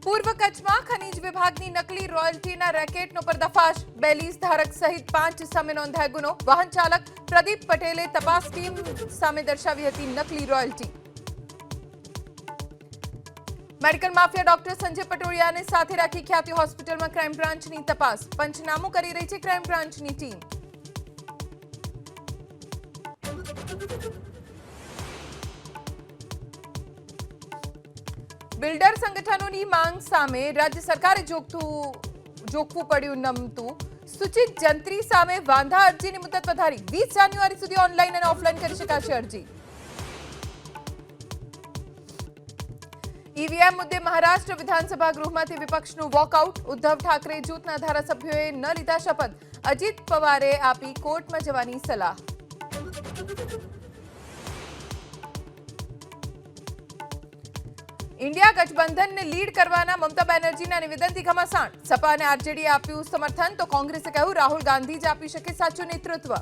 પૂર્વ કચ્છમાં ખનીજ વિભાગની નકલી રોયલ્ટીના રેકેટનો પર્દાફાશ. બેલીઝ ધારક સહિત 5 સામે નોંધાયો ગુનો. વાહન ચાલક પ્રદીપ પટેલે તપાસ ટીમ સામે દર્શાવી હતી નકલી royalty. Medical mafia doctor Sanjay પટોળિયાને સાથે રાખી ખ્યાતિ હોસ્પિટલમાં ક્રાઇમ બ્રાન્ચની તપાસ. પંચનામું કરી રહી છે ક્રાઇમ બ્રાન્ચની ટીમ. બિલ્ડર સંગઠનોની માંગ સામે રાજ્ય સરકારે જોખવું પડ્યું નમતું. સૂચિત જંત્રી સામે વાંધા અરજીની મુદત વધારી. 20 જાન્યુઆરી સુધી ઓનલાઈન અને ઓફલાઈન કરી શકાશે અરજી. ઈવીએમ મુદ્દે મહારાષ્ટ્ર વિધાનસભા ગૃહમાંથી વિપક્ષનું વોકઆઉટ. ઉદ્ધવ ઠાકરે જૂથના ધારાસભ્યોએ ન લીધા શપથ. અજીત પવારે આપી કોર્ટમાં જવાની સલાહ. इंडिया गठबंधन ने लीड करवाना ममता बेनर्जीना निवेदनथी घमासान. सपा અને આરજેડીએ આપ્યું સમર્થન તો કોંગ્રેસે કહ્યું રાહુલ ગાંધી જ આપી શકે સાચું નેતૃત્વ.